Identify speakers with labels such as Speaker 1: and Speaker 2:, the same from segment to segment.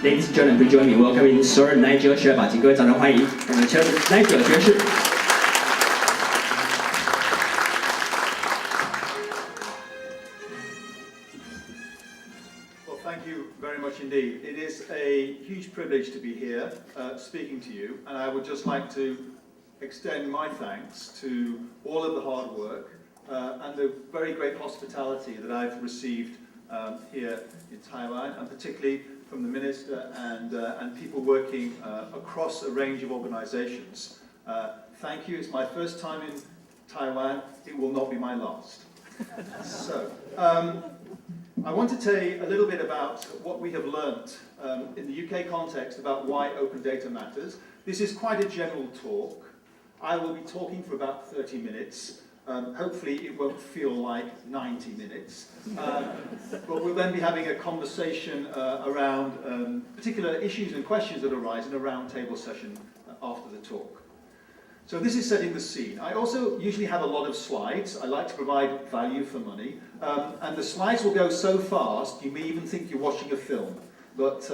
Speaker 1: Ladies and gentlemen, please join me in welcoming Sir Nigel 学霸，请各位掌声欢迎我们的 Chairman Nigel 爵士。
Speaker 2: Well, thank you very much indeed. It is a huge privilege to be here speaking to you, and I would just like to extend my thanks to all of the hard work and the very great hospitality that I've received here in Taiwan, and particularly from the Minister and people working across a range of organizations. Thank you. It's my first time in Taiwan. It will not be my last. So, I want to tell you a little bit about what we have learnt in the UK context about why open data matters. This is quite a general talk. I will be talking for about 30 minutes. Hopefully it won't feel like 90 minutes. But we'll then be having a conversation around particular issues and questions that arise in a roundtable session after the talk. So this is setting the scene. I also usually have a lot of slides. I like to provide value for money. And the slides will go so fast, you may even think you're watching a film. But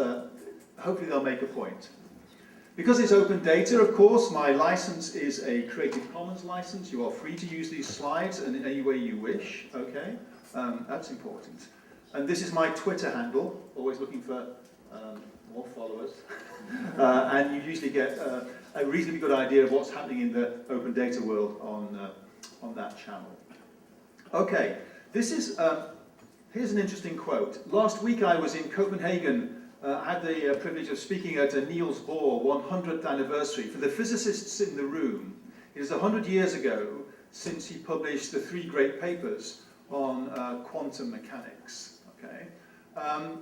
Speaker 2: hopefully they'll make a point. Because it's open data, of course, my license is a Creative Commons license. You are free to use these slides in any way you wish, okay? That's important. And this is my Twitter handle, always looking for more followers. And you usually get a reasonably good idea of what's happening in the open data world on that channel. Okay, this is, here's an interesting quote. Last week I was in Copenhagen. I had the privilege of speaking at Niels Bohr 100th anniversary. For the physicists in the room, it is 100 years ago since he published the 3 great papers on quantum mechanics. Okay?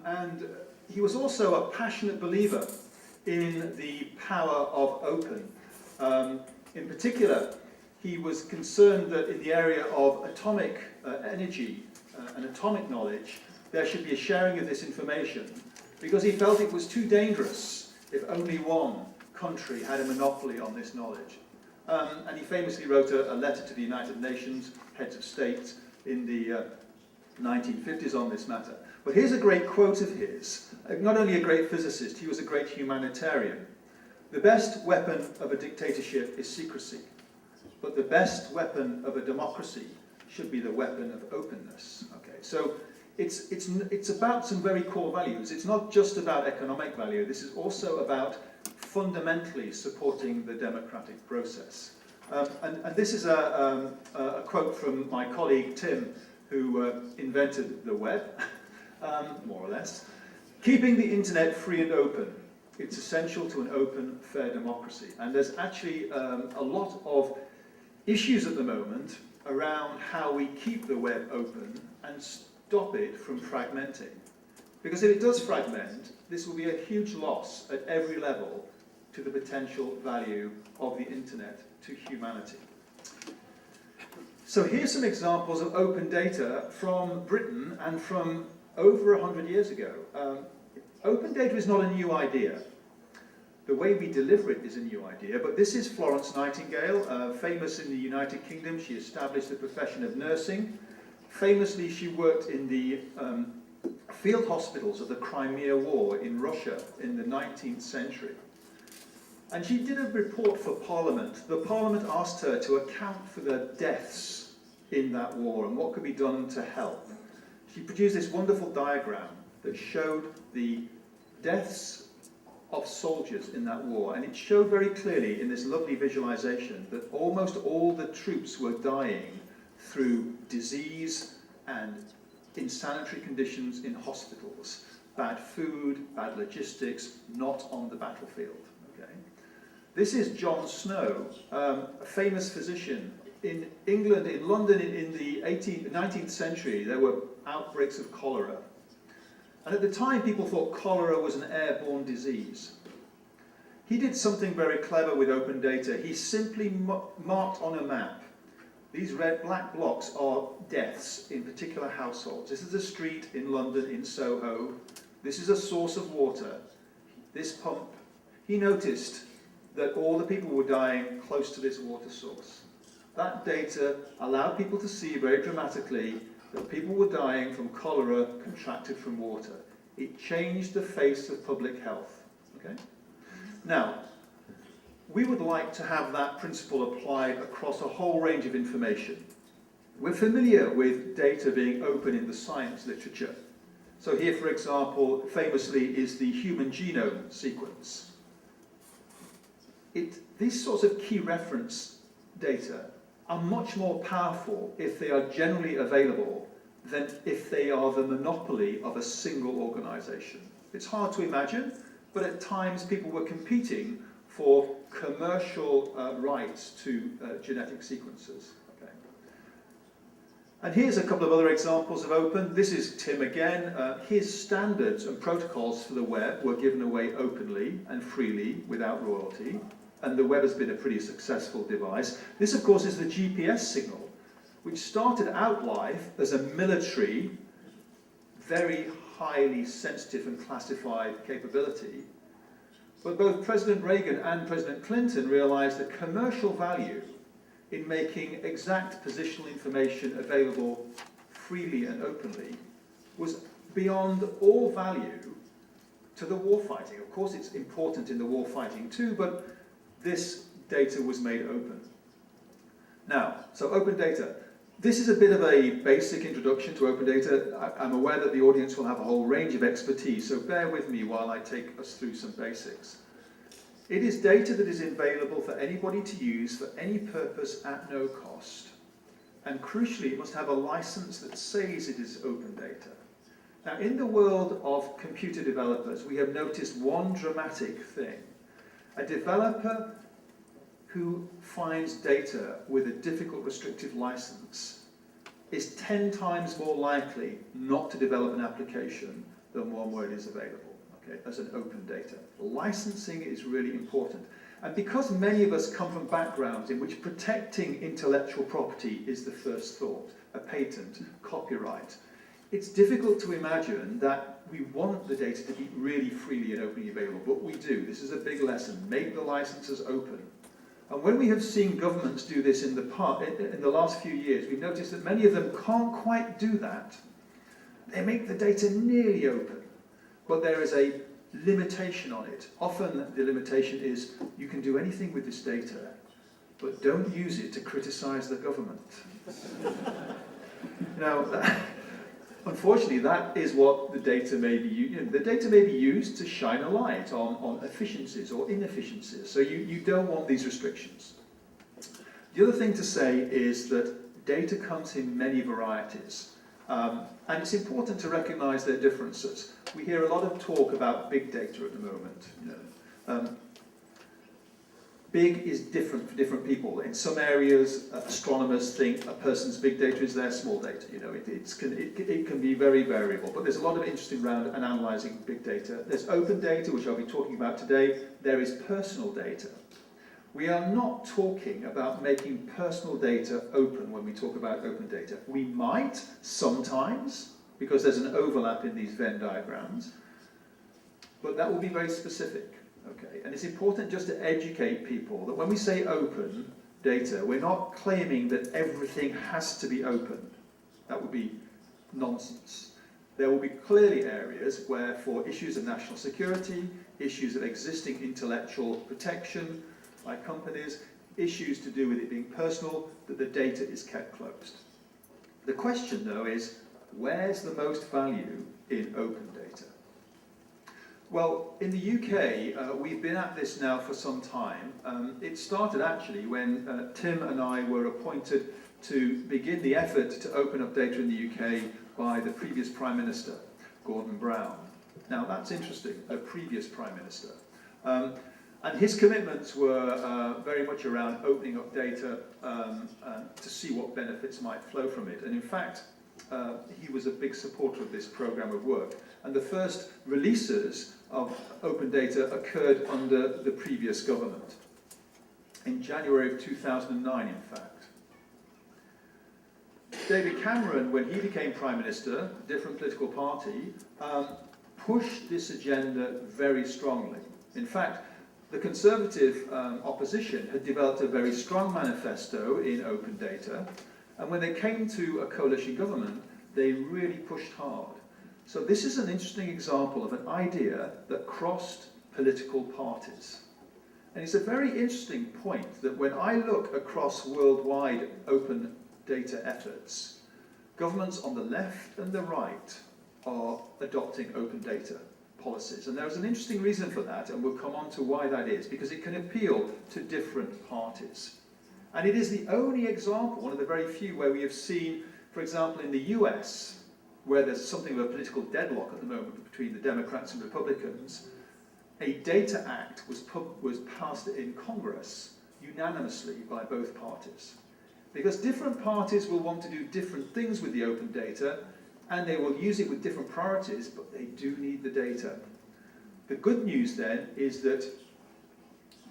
Speaker 2: And he was also a passionate believer in the power of open. In particular, he was concerned that in the area of atomic energy and atomic knowledge, there should be a sharing of this information, because he felt it was too dangerous if only one country had a monopoly on this knowledge. And he famously wrote a letter to the United Nations, heads of state, in the 1950s on this matter. But here's a great quote of his. Not only a great physicist, he was a great humanitarian. The best weapon of a dictatorship is secrecy, but the best weapon of a democracy should be the weapon of openness. Okay, so it's about some very core values. It's not just about economic value. This is also about fundamentally supporting the democratic process. And this is a quote from my colleague Tim, who invented the web, more or less. Keeping the internet free and open, it's essential to an open, fair democracy. And there's actually a lot of issues at the moment around how we keep the web open and stop it from fragmenting. Because if it does fragment, this will be a huge loss at every level to the potential value of the internet to humanity. So here's some examples of open data from Britain and from over 100 years ago. Open data is not a new idea. The way we deliver it is a new idea, but this is Florence Nightingale, famous in the United Kingdom. She established the profession of nursing. Famously, she worked in the field hospitals of the Crimea War in Russia in the 19th century. And she did a report for Parliament. The Parliament asked her to account for the deaths in that war and what could be done to help. She produced this wonderful diagram that showed the deaths of soldiers in that war, and it showed very clearly in this lovely visualization that almost all the troops were dying through disease and insanitary conditions in hospitals, bad food, bad logistics, not on the battlefield. Okay? This is John Snow, a famous physician. In England, in London, in the 19th century, there were outbreaks of cholera. And at the time, people thought cholera was an airborne disease. He did something very clever with open data. He simply marked on a map. These black blocks are deaths in particular households. This is a street in London, in Soho. This is a source of water. This pump. He noticed that all the people were dying close to this water source. That data allowed people to see very dramatically that people were dying from cholera contracted from water. It changed the face of public health. Okay? Now, we would like to have that principle applied across a whole range of information. We're familiar with data being open in the science literature. So here, for example, famously is the human genome sequence. These sorts of key reference data are much more powerful if they are generally available than if they are the monopoly of a single organization. It's hard to imagine, but at times people were competing for commercial rights to genetic sequences. Okay. And here's a couple of other examples of open. This is Tim again. His standards and protocols for the web were given away openly and freely without royalty. And the web has been a pretty successful device. This, of course, is the GPS signal, which started out life as a military, very highly sensitive and classified capability. But both President Reagan and President Clinton realized the commercial value in making exact positional information available freely and openly was beyond all value to the warfighting. Of course, it's important in the warfighting too, but this data was made open. Now, so open data. This is a bit of a basic introduction to open data. I'm aware that the audience will have a whole range of expertise, so bear with me while I take us through some basics. It is data that is available for anybody to use for any purpose at no cost. And crucially, it must have a license that says it is open data. Now, in the world of computer developers, we have noticed one dramatic thing. A developer who finds data with a difficult restrictive license is 10 times more likely not to develop an application than one where it is available, okay, as an open data. Licensing is really important. And because many of us come from backgrounds in which protecting intellectual property is the first thought, a patent, copyright, it's difficult to imagine that we want the data to be really freely and openly available, but we do. This is a big lesson. Make the licenses open. And when we have seen governments do this in the last few years, we've noticed that many of them can't quite do that. They make the data nearly open, but there is a limitation on it. Often the limitation is you can do anything with this data, but don't use it to criticize the government. Now, unfortunately, that is what the data may be used. The data may be used to shine a light on efficiencies or inefficiencies. So you don't want these restrictions. The other thing to say is that data comes in many varieties. And it's important to recognize their differences. We hear a lot of talk about big data at the moment. Big is different for different people. In some areas, astronomers think a person's big data is their small data. It can be very variable, but there's a lot of interesting around and analysing big data. There's open data, which I'll be talking about today. There is personal data. We are not talking about making personal data open when we talk about open data. We might sometimes, because there's an overlap in these Venn diagrams, but that will be very specific. Okay, and it's important just to educate people that when we say open data, we're not claiming that everything has to be open. That would be nonsense. There will be clearly areas where, for issues of national security, issues of existing intellectual protection by companies, issues to do with it being personal, that the data is kept closed. The question, though, is where's the most value in open data? Well, in the UK, we've been at this now for some time. It started actually when Tim and I were appointed to begin the effort to open up data in the UK by the previous Prime Minister, Gordon Brown. Now, that's interesting, a previous Prime Minister. And his commitments were very much around opening up data to see what benefits might flow from it. And in fact, he was a big supporter of this program of work. And the first releases of open data occurred under the previous government, in January of 2009, in fact. David Cameron, when he became Prime Minister, different political party, pushed this agenda very strongly. In fact, the Conservative opposition had developed a very strong manifesto in open data, and when they came to a coalition government, they really pushed hard. So this is an interesting example of an idea that crossed political parties. And it's a very interesting point that when I look across worldwide open data efforts, governments on the left and the right are adopting open data policies. And there's an interesting reason for that, and we'll come on to why that is, because it can appeal to different parties. And it is the only example, one of the very few, where we have seen, for example, in the US, where there's something of a political deadlock at the moment between the Democrats and Republicans, a Data Act was passed in Congress unanimously by both parties. Because different parties will want to do different things with the open data, and they will use it with different priorities, but they do need the data. The good news then is that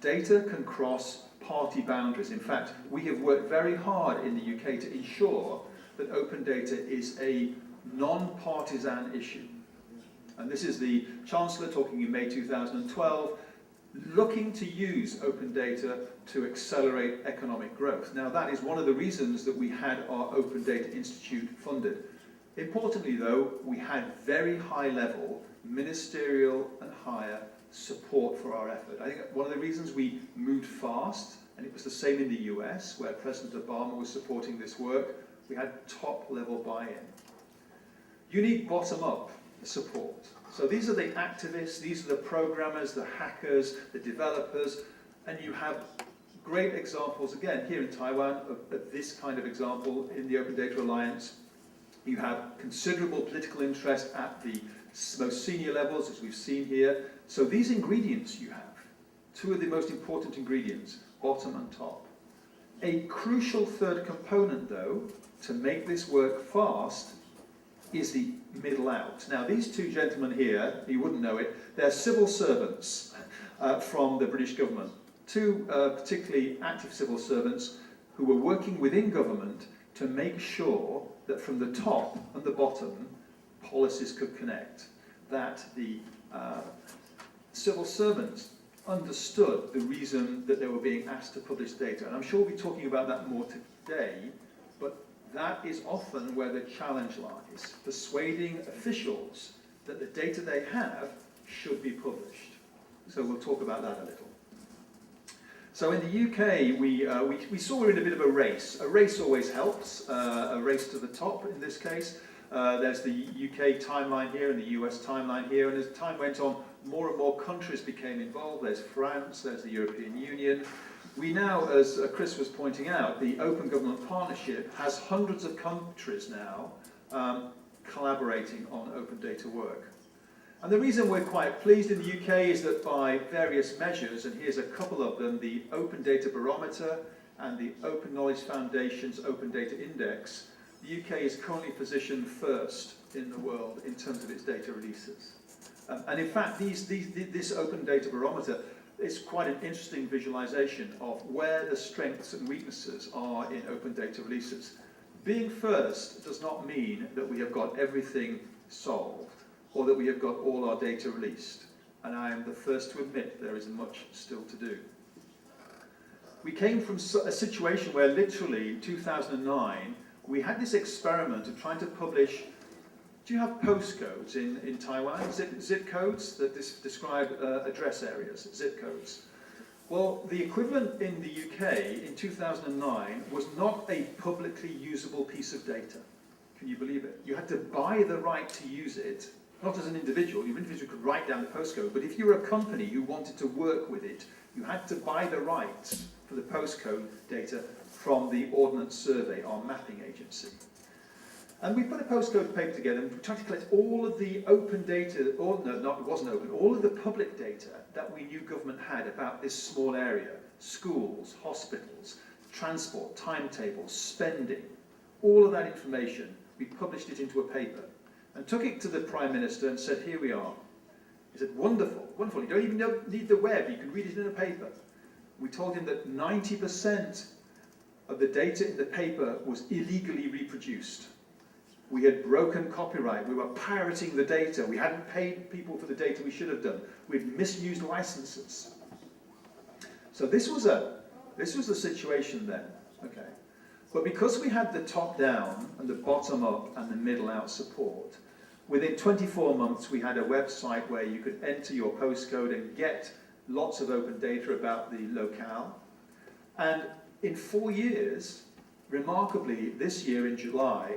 Speaker 2: data can cross party boundaries. In fact, we have worked very hard in the UK to ensure that open data is a non-partisan issue. And this is the Chancellor talking in May 2012, looking to use open data to accelerate economic growth. Now that is one of the reasons that we had our Open Data Institute funded. Importantly though, we had very high level ministerial and higher support for our effort. I think one of the reasons we moved fast, and it was the same in the US where President Obama was supporting this work, we had top level buy-in. You need bottom-up support. So these are the activists, these are the programmers, the hackers, the developers, and you have great examples, again, here in Taiwan, of this kind of example in the Open Data Alliance. You have considerable political interest at the most senior levels, as we've seen here. So these ingredients you have, two of the most important ingredients, bottom and top. A crucial third component, though, to make this work fast is the middle out. Now these two gentlemen here, you wouldn't know it, they're civil servants from the British government. Two particularly active civil servants who were working within government to make sure that from the top and the bottom, policies could connect. That the civil servants understood the reason that they were being asked to publish data. And I'm sure we'll be talking about that more today, but that is often where the challenge lies, persuading officials that the data they have should be published. So we'll talk about that a little. So in the UK, we saw we're in a bit of a race. A race always helps, a race to the top in this case. There's the UK timeline here and the US timeline here, and as time went on, more and more countries became involved. There's France, there's the European Union. We now, as Chris was pointing out, the Open Government Partnership has hundreds of countries now collaborating on open data work. And the reason we're quite pleased in the UK is that by various measures, and here's a couple of them, the Open Data Barometer and the Open Knowledge Foundation's Open Data Index, the UK is currently positioned first in the world in terms of its data releases. And in fact, this Open Data Barometer is quite an interesting visualization of where the strengths and weaknesses are in open data releases. Being first does not mean that we have got everything solved or that we have got all our data released. And I am the first to admit there is much still to do. We came from a situation where literally in 2009, we had this experiment of trying to publish. Do you have postcodes in Taiwan? Zip codes that describe address areas, zip codes. Well, the equivalent in the UK in 2009 was not a publicly usable piece of data. Can you believe it? You had to buy the right to use it, not as an individual. Your individual could write down the postcode, but if you were a company who wanted to work with it, you had to buy the rights for the postcode data from the Ordnance Survey, our mapping agency. And we put a postcode paper together and we tried to collect all of the open data, or no, it wasn't open, all of the public data that we knew government had about this small area. Schools, hospitals, transport, timetables, spending, all of that information. We published it into a paper and took it to the Prime Minister and said, here we are. He said, wonderful, wonderful. You don't even need the web, you can read it in a paper. We told him that 90% of the data in the paper was illegally reproduced. We had broken copyright, we were pirating the data, we hadn't paid people for the data we should have done, we'd misused licenses. So this was the situation then, okay. But because we had the top down and the bottom up and the middle out support, Within 24 months, we had a website where you could enter your postcode and get lots of open data about the locale. And in 4 years, remarkably, this year in July,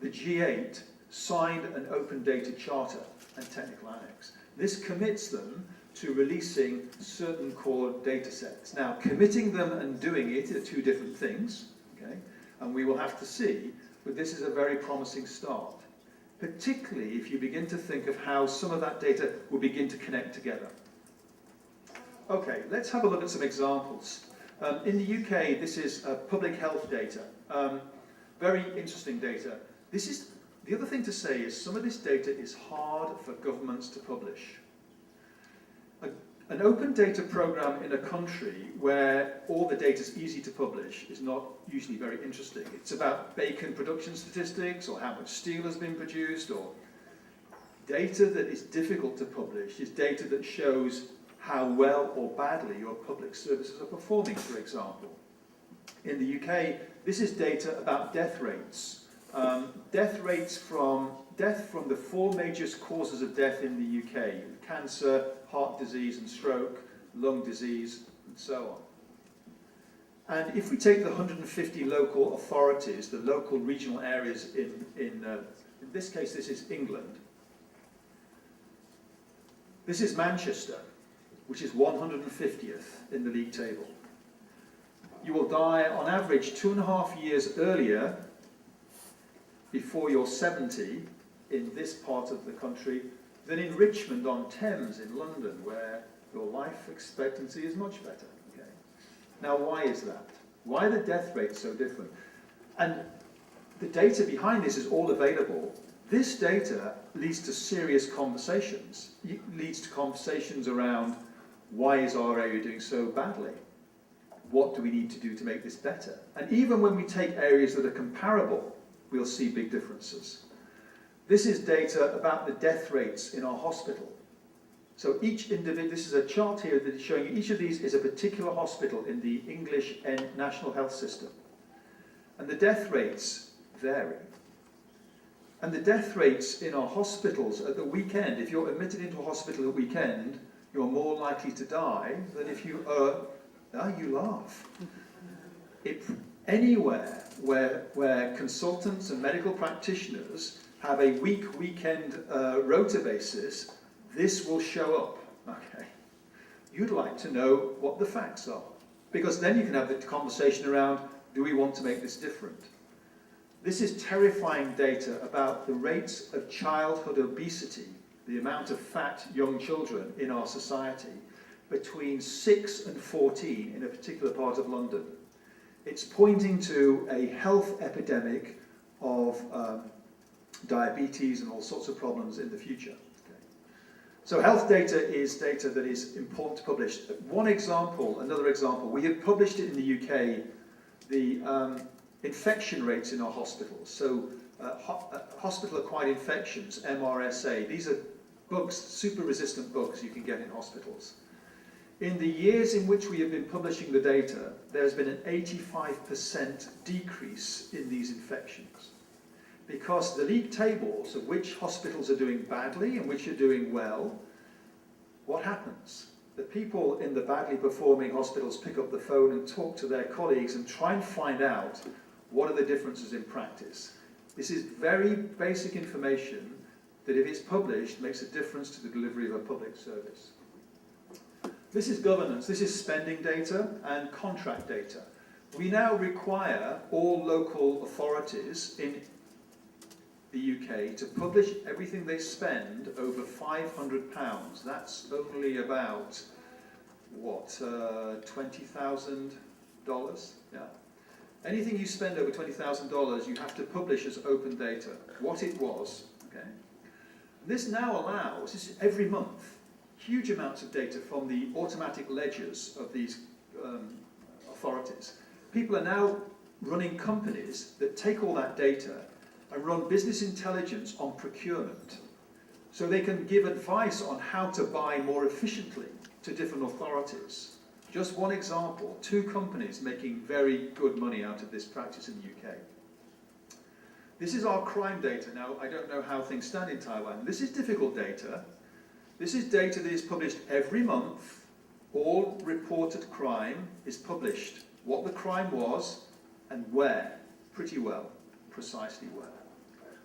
Speaker 2: the G8 signed an open data charter and technical annex. This commits them to releasing certain core data sets. Now, committing them and doing it are two different things, okay? And we will have to see, but this is a very promising start, particularly if you begin to think of how some of that data will begin to connect together. Okay, let's have a look at some examples. In the UK, this is public health data. Very interesting data. The other thing to say is some of this data is hard for governments to publish. An open data program in a country where all the data is easy to publish is not usually very interesting. It's about bacon production statistics or how much steel has been produced, or data that is difficult to publish is data that shows how well or badly your public services are performing, for example. In the UK, this is data about death rates. Death from the 4 major causes of death in the UK: cancer, heart disease and stroke, lung disease, and so on. And if we take the 150 local authorities, the local regional areas in this case, this is England. This is Manchester, which is 150th in the league table. You will die on average 2.5 years earlier before you're 70 in this part of the country than in Richmond-on-Thames in London, where your life expectancy is much better. Okay? Now, why is that? Why are the death rates so different? And the data behind this is all available. This data leads to serious conversations. It leads to conversations around, why is our area doing so badly? What do we need to do to make this better? And even when we take areas that are comparable, we'll see big differences. This is data about the death rates in our hospital. So each individual, this is a chart here that is showing you each of these is a particular hospital in the English National Health System. And the death rates vary. And the death rates in our hospitals at the weekend, if you're admitted into a hospital at the weekend, you're more likely to die than if you you laugh. Anywhere where consultants and medical practitioners have a weekend rota basis, this will show up. Okay. You'd like to know what the facts are, because then you can have the conversation around, do we want to make this different? This is terrifying data about the rates of childhood obesity, the amount of fat young children in our society, between 6 and 14 in a particular part of London. It's pointing to a health epidemic of diabetes and all sorts of problems in the future. Okay. So health data is data that is important to publish. One example, another example, we have published it in the UK, the infection rates in our hospitals. So hospital-acquired infections, MRSA, these are bugs, super-resistant bugs you can get in hospitals. In the years in which we have been publishing the data, there's been an 85% decrease in these infections. Because the league tables of which hospitals are doing badly and which are doing well, what happens? The people in the badly performing hospitals pick up the phone and talk to their colleagues and try and find out what are the differences in practice. This is very basic information that, if it's published, makes a difference to the delivery of a public service. This is governance. This is spending data and contract data. We now require all local authorities in the UK to publish everything they spend over £500. That's only about, what, $20,000? Yeah. Anything you spend over $20,000, you have to publish as open data, what it was. Okay. This now allows, this is every month, huge amounts of data from the automatic ledgers of these authorities. People are now running companies that take all that data and run business intelligence on procurement, so they can give advice on how to buy more efficiently to different authorities. Just one example, 2 companies making very good money out of this practice in the UK. This is our crime data. Now, I don't know how things stand in Taiwan. This is difficult data. This is data that is published every month. All reported crime is published. What the crime was and where. Pretty well. Precisely where.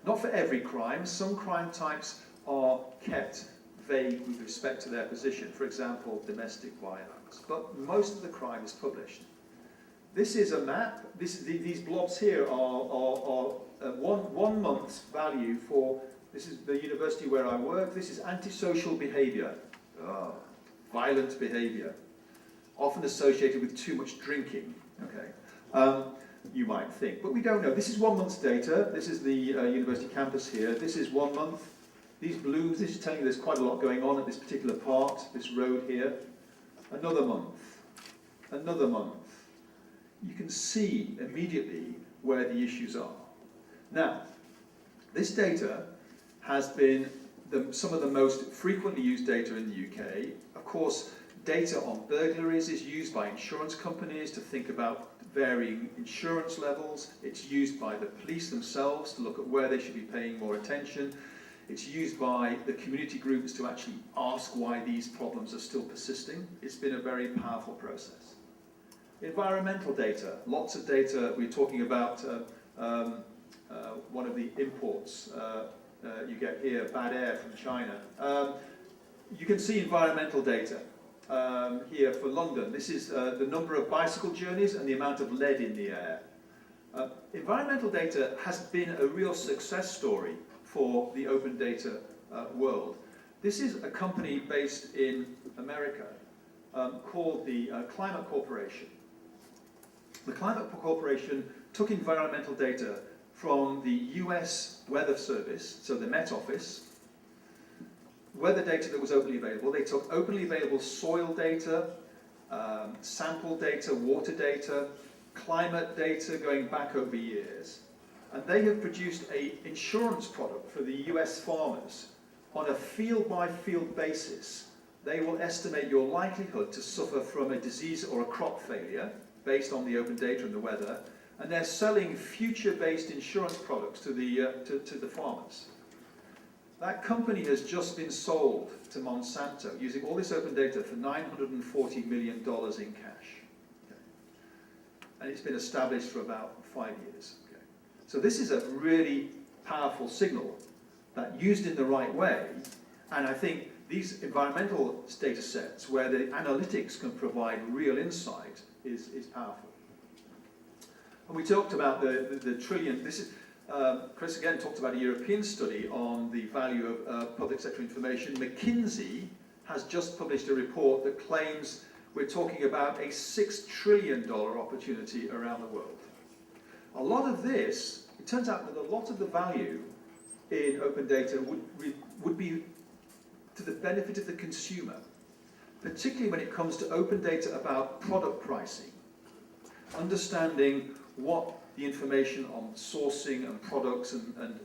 Speaker 2: Not for every crime. Some crime types are kept vague with respect to their position. For example, domestic violence. But most of the crime is published. This is a map. These blobs here are one month's value for, this is the university where I work. This is antisocial behavior, violent behavior, often associated with too much drinking, okay? You might think, but we don't know. This is 1 month's data. This is the university campus here. This is 1 month. These blues, this is telling you there's quite a lot going on at this particular part, this road here. Another month, another month. You can see immediately where the issues are. Now, this data has been some of the most frequently used data in the UK. Of course, data on burglaries is used by insurance companies to think about varying insurance levels. It's used by the police themselves to look at where they should be paying more attention. It's used by the community groups to actually ask why these problems are still persisting. It's been a very powerful process. Environmental data, lots of data. We're talking about one of the imports you get here, bad air from China. You can see environmental data here for London. This is the number of bicycle journeys and the amount of lead in the air. Environmental data has been a real success story for the open data world. This is a company based in America called the Climate Corporation. The Climate Corporation took environmental data from the US Weather Service, so the Met Office, weather data that was openly available. They took openly available soil data, sample data, water data, climate data going back over years, and they have produced an insurance product for the US farmers on a field-by-field basis. They will estimate your likelihood to suffer from a disease or a crop failure based on the open data and the weather, and they're selling future-based insurance products to the farmers. That company has just been sold to Monsanto using all this open data for $940 million in cash. Okay. And it's been established for about 5 years. Okay. So this is a really powerful signal that used in the right way, and I think these environmental data sets where the analytics can provide real insight is powerful. And we talked about the trillion. This is Chris again talked about a European study on the value of public sector information. McKinsey has just published a report that claims we're talking about a $6 trillion opportunity around the world. A lot of this, it turns out that a lot of the value in open data would be to the benefit of the consumer, particularly when it comes to open data about product pricing, understanding what the information on sourcing and products and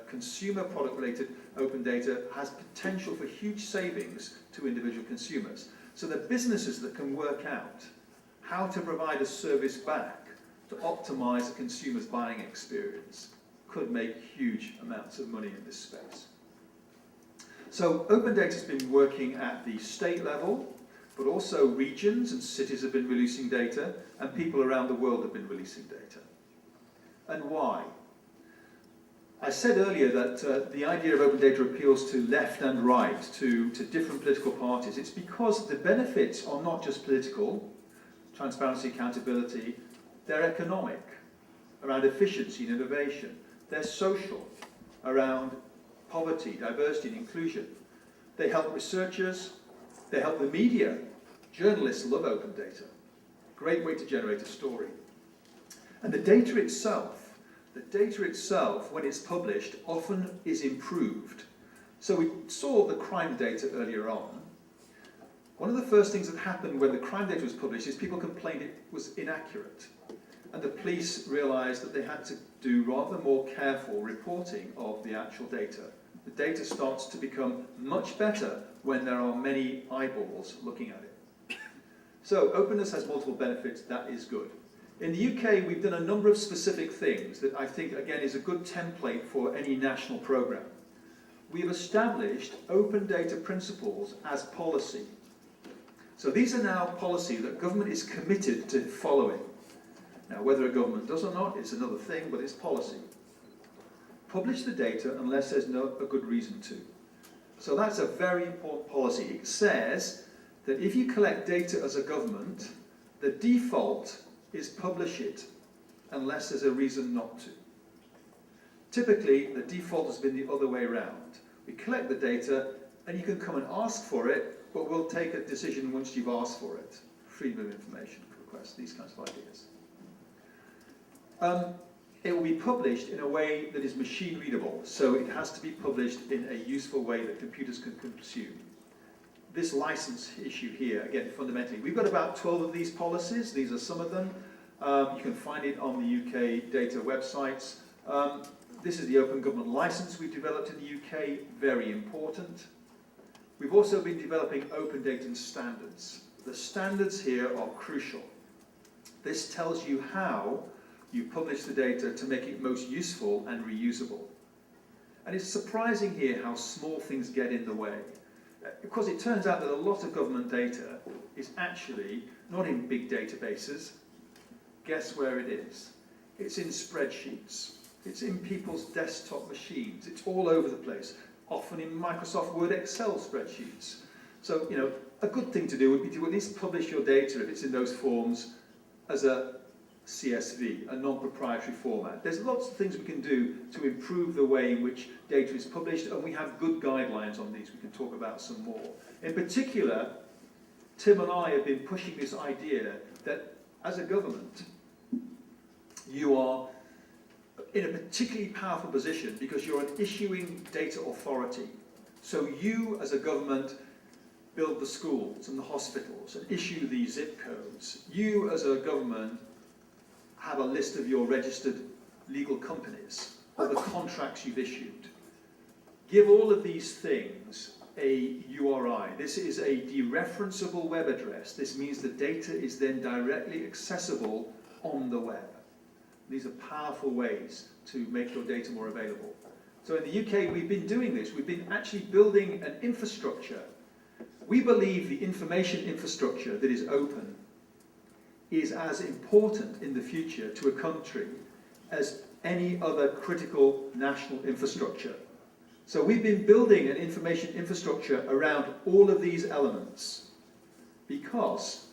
Speaker 2: consumer product related open data has potential for huge savings to individual consumers. So the businesses that can work out how to provide a service back to optimize a consumer's buying experience could make huge amounts of money in this space. So open data has been working at the state level, but also regions and cities have been releasing data, and people around the world have been releasing data. And why? I said earlier that the idea of open data appeals to left and right, to different political parties. It's because the benefits are not just political, transparency, accountability, they're economic, around efficiency and innovation. They're social, around poverty, diversity and inclusion. They help researchers, they help the media. Journalists love open data. Great way to generate a story. And the data itself, when it's published, often is improved. So we saw the crime data earlier on. One of the first things that happened when the crime data was published is people complained it was inaccurate. And the police realized that they had to do rather more careful reporting of the actual data. The data starts to become much better when there are many eyeballs looking at it. So openness has multiple benefits, that is good. In the UK, we've done a number of specific things that I think, again, is a good template for any national programme. We've established open data principles as policy. So these are now policy that government is committed to following. Now, whether a government does or not is another thing, but it's policy. Publish the data unless there's a good reason to. So that's a very important policy. It says that if you collect data as a government, the default is publish it unless there's a reason not to. Typically, the default has been the other way around. We collect the data and you can come and ask for it, but we'll take a decision once you've asked for it. Freedom of information request, these kinds of ideas. It will be published in a way that is machine readable, so it has to be published in a useful way that computers can consume. This license issue here, again, fundamentally, we've got about 12 of these policies. These are some of them. You can find it on the UK data websites. This is the Open Government License we've developed in the UK, very important. We've also been developing open data standards. The standards here are crucial. This tells you how you publish the data to make it most useful and reusable. And it's surprising here how small things get in the way. Because it turns out that a lot of government data is actually not in big databases. Guess where it is? It's in spreadsheets. It's in people's desktop machines. It's all over the place, often in Microsoft Word, Excel spreadsheets. So, you know, a good thing to do would be to at least publish your data if it's in those forms as a CSV, a non-proprietary format. There's lots of things we can do to improve the way in which data is published, and we have good guidelines on these. We can talk about some more. In particular, Tim and I have been pushing this idea that as a government, you are in a particularly powerful position because you're an issuing data authority. So you, as a government, build the schools and the hospitals and issue the zip codes. You, as a government, have a list of your registered legal companies or the contracts you've issued. Give all of these things a URI. This is a dereferenceable web address. This means the data is then directly accessible on the web. These are powerful ways to make your data more available. So in the UK, we've been doing this. We've been actually building an infrastructure. We believe the information infrastructure that is open is as important in the future to a country as any other critical national infrastructure. So we've been building an information infrastructure around all of these elements because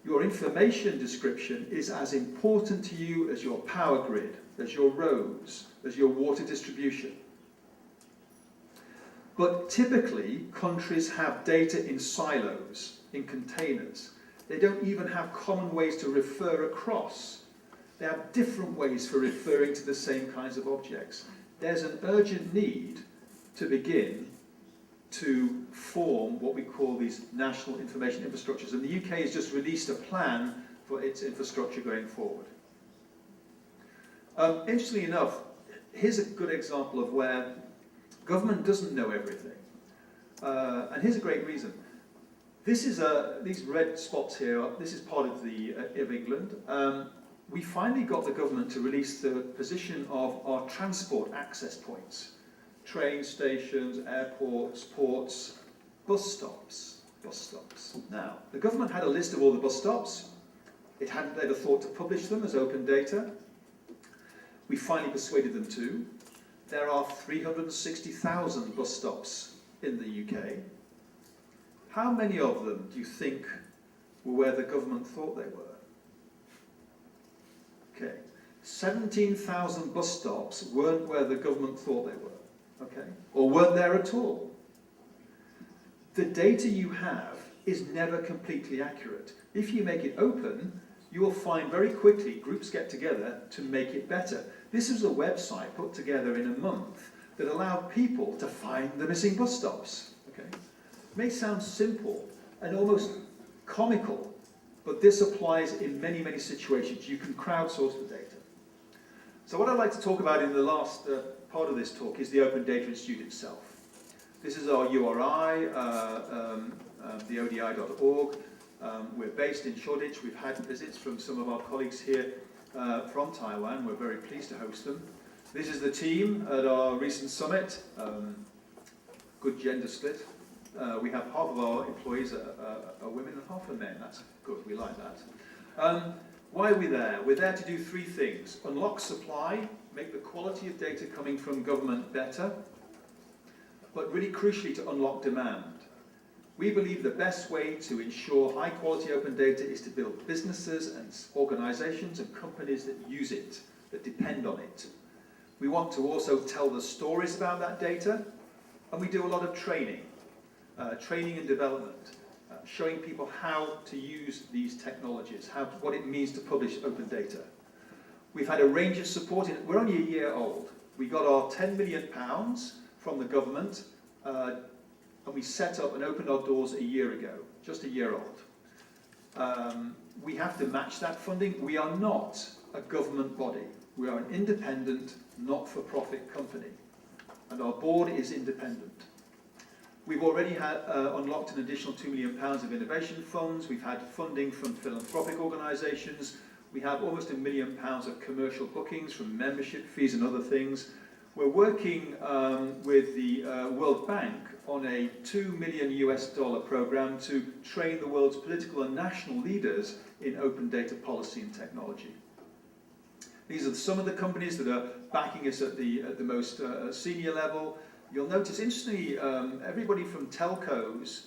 Speaker 2: your information description is as important to you as your power grid, as your roads, as your water distribution. But typically, countries have data in silos, in containers. They don't even have common ways to refer across. They have different ways for referring to the same kinds of objects. There's an urgent need to begin to form what we call these national information infrastructures. And the UK has just released a plan for its infrastructure going forward. Interestingly enough, here's a good example of where government doesn't know everything. And here's a great reason. This is these red spots here. This is part of England. We finally got the government to release the position of our transport access points: train stations, airports, ports, bus stops. Now, the government had a list of all the bus stops. It hadn't ever thought to publish them as open data. We finally persuaded them to. There are 360,000 bus stops in the UK. How many of them do you think were where the government thought they were? Okay, 17,000 bus stops weren't where the government thought they were, okay? Or weren't there at all. The data you have is never completely accurate. If you make it open, you will find very quickly groups get together to make it better. This was a website put together in a month that allowed people to find the missing bus stops, okay? It may sound simple and almost comical, but this applies in many, many situations. You can crowdsource the data. So what I'd like to talk about in the last part of this talk is the Open Data Institute itself. This is our URI, the ODI.org. We're based in Shoreditch. We've had visits from some of our colleagues here from Taiwan. We're very pleased to host them. This is the team at our recent summit. Good gender split. We have half of our employees are women and half are men. That's good. We like that. Why are we there? We're there to do three things. Unlock supply, make the quality of data coming from government better, but really crucially to unlock demand. We believe the best way to ensure high quality open data is to build businesses and organizations and companies that use it, that depend on it. We want to also tell the stories about that data, and we do a lot of training and development, showing people how to use these technologies, what it means to publish open data. We've had a range of support. We're only a year old. We got our £10 million from the government, and we set up and opened our doors a year ago, just a year old. We have to match that funding. We are not a government body. We are an independent, not-for-profit company, and our board is independent. We've already unlocked an additional £2 million of innovation funds. We've had funding from philanthropic organisations. We have almost £1 million of commercial bookings from membership fees and other things. We're working with the World Bank on a $2 million program to train the world's political and national leaders in open data policy and technology. These are some of the companies that are backing us at the most senior level. You'll notice, interestingly, everybody from telcos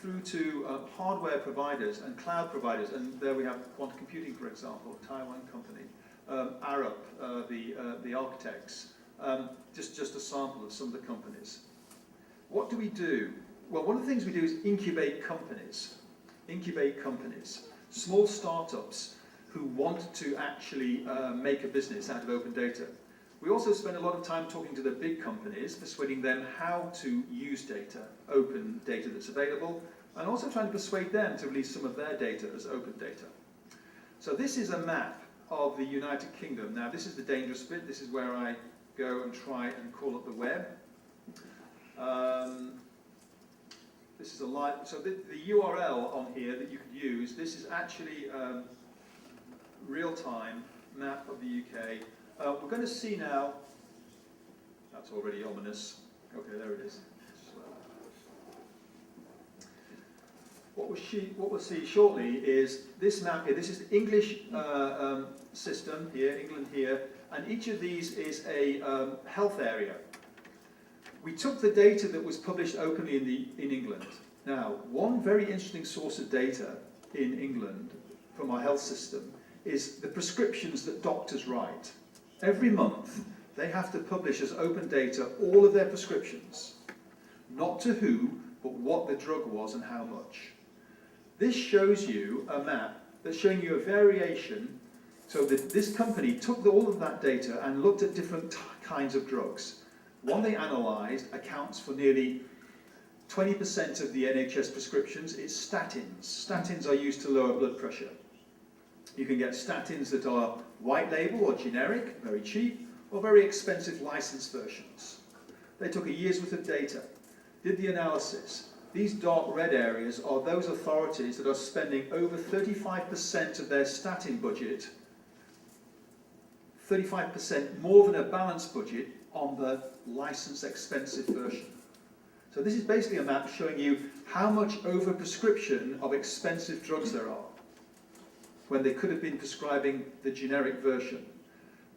Speaker 2: through to hardware providers and cloud providers, and there we have quantum computing, for example, a Taiwan company, Arup, the architects, just a sample of some of the companies. What do we do? Well, one of the things we do is incubate companies, small startups who want to actually make a business out of open data. We also spend a lot of time talking to the big companies, persuading them how to use data, open data that's available, and also trying to persuade them to release some of their data as open data. So this is a map of the United Kingdom. Now this is the dangerous bit. This is where I go and try and call up the web. This is a live, so the URL on here that you could use, this is actually real-time map of the UK. We're going to see now, that's already ominous. Okay, there it is. What we'll see shortly is this map here. This is the English system here, England here, and each of these is a health area. We took the data that was published openly in England. Now, one very interesting source of data in England from our health system is the prescriptions that doctors write. Every month, they have to publish as open data all of their prescriptions, not to who, but what the drug was and how much. This shows you a map that's showing you a variation. So this company took all of that data and looked at different kinds of drugs. One they analysed accounts for nearly 20% of the NHS prescriptions. It's statins. Statins are used to lower blood pressure. You can get statins that are white label or generic, very cheap, or very expensive licensed versions. They took a year's worth of data, did the analysis. These dark red areas are those authorities that are spending over 35% of their statin budget, 35% more than a balanced budget on the licensed expensive version. So this is basically a map showing you how much overprescription of expensive drugs there are, when they could have been prescribing the generic version.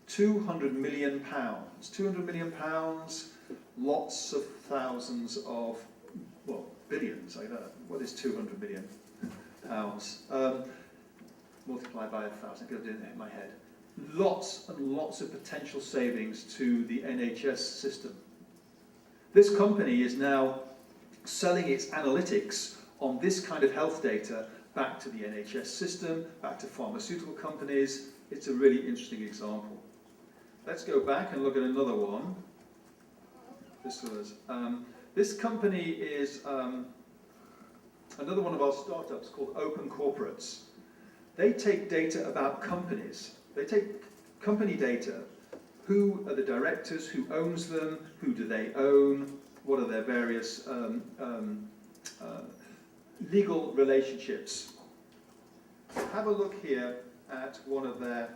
Speaker 2: £200 million. £200 million, lots of thousands of, well, billions, I don't know. What is £200 million? Multiplied by 1,000, I didn't hit my head. Lots and lots of potential savings to the NHS system. This company is now selling its analytics on this kind of health data back to the NHS system, back to pharmaceutical companies. It's a really interesting example. Let's go back and look at another one. This company is another one of our startups called Open Corporates. They take data about companies. They take company data. Who are the directors? Who owns them? Who do they own? What are their various legal relationships. Have a look here at one of their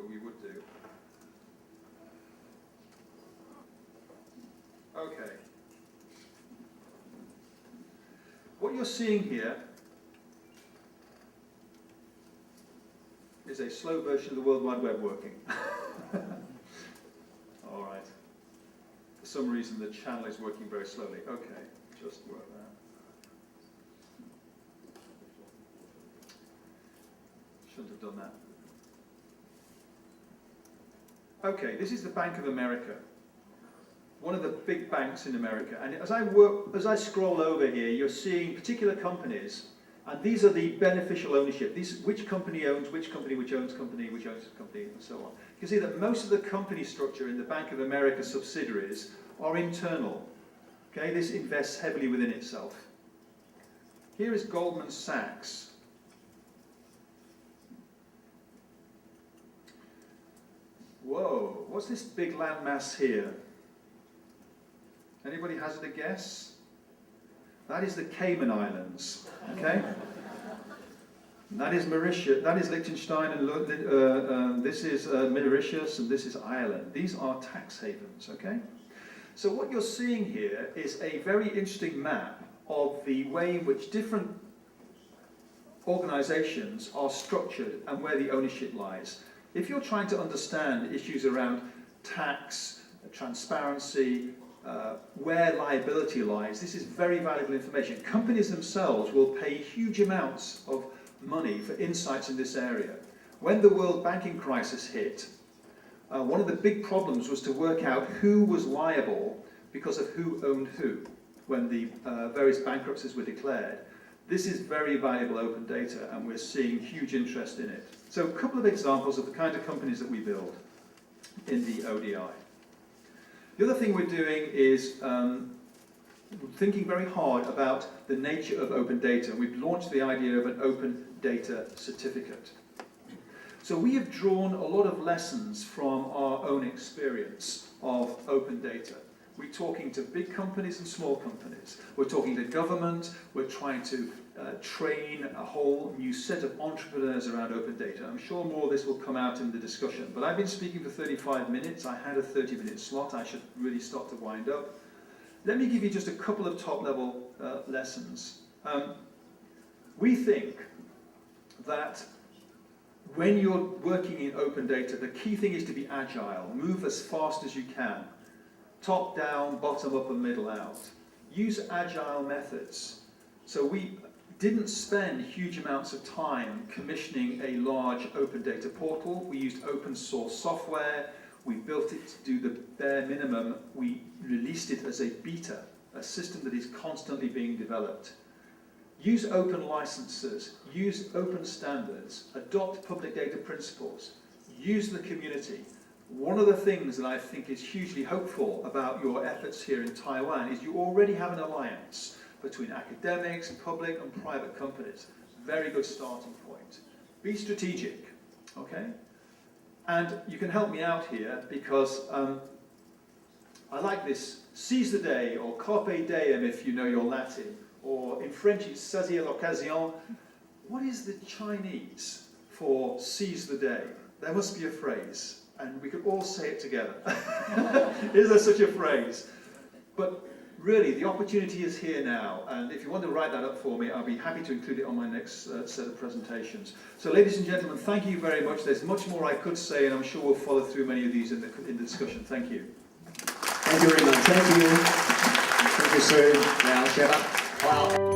Speaker 2: we would do. Okay. What you're seeing here is a slow version of the World Wide Web working. All right. For some reason the channel is working very slowly. Okay, just work that. Shouldn't have done that. Okay, this is the Bank of America, one of the big banks in America. And as I scroll over here, you're seeing particular companies, and these are the beneficial ownership. These, which company owns which company, which owns company, which owns company, and so on. You can see that most of the company structure in the Bank of America subsidiaries are internal. Okay, this invests heavily within itself. Here is Goldman Sachs. Whoa, what's this big landmass here? Anybody hazard a guess? That is the Cayman Islands, okay? That is Mauritius, that is Liechtenstein, and this is Mauritius, and this is Ireland. These are tax havens, okay? So what you're seeing here is a very interesting map of the way in which different organizations are structured and where the ownership lies. If you're trying to understand issues around tax, transparency, where liability lies, this is very valuable information. Companies themselves will pay huge amounts of money for insights in this area. When the world banking crisis hit, one of the big problems was to work out who was liable because of who owned who when the various bankruptcies were declared. This is very valuable open data, and we're seeing huge interest in it. So a couple of examples of the kind of companies that we build in the ODI. The other thing we're doing is thinking very hard about the nature of open data. We've launched the idea of an open data certificate. So we have drawn a lot of lessons from our own experience of open data. We're talking to big companies and small companies. We're talking to government. We're trying to train a whole new set of entrepreneurs around open data. I'm sure more of this will come out in the discussion. But I've been speaking for 35 minutes. I had a 30-minute slot. I should really start to wind up. Let me give you just a couple of top-level lessons. We think that when you're working in open data, the key thing is to be agile. Move as fast as you can. Top down, bottom up, and middle out. Use agile methods. So we didn't spend huge amounts of time commissioning a large open data portal. We used open source software. We built it to do the bare minimum. We released it as a beta, a system that is constantly being developed. Use open licenses. Use open standards. Adopt public data principles. Use the community. One of the things that I think is hugely hopeful about your efforts here in Taiwan is you already have an alliance between academics, public and private companies. Very good starting point. Be strategic, okay? And you can help me out here because I like this seize the day, or carpe diem if you know your Latin, or in French it's saisir l'occasion. What is the Chinese for seize the day? There must be a phrase. And we could all say it together. Is there such a phrase? But really, the opportunity is here now. And if you want to write that up for me, I'll be happy to include it on my next set of presentations. So ladies and gentlemen, thank you very much. There's much more I could say, and I'm sure we'll follow through many of these in the discussion. Thank you.
Speaker 1: Thank you very much. Thank you. Thank you, sir. Now, share up. Wow.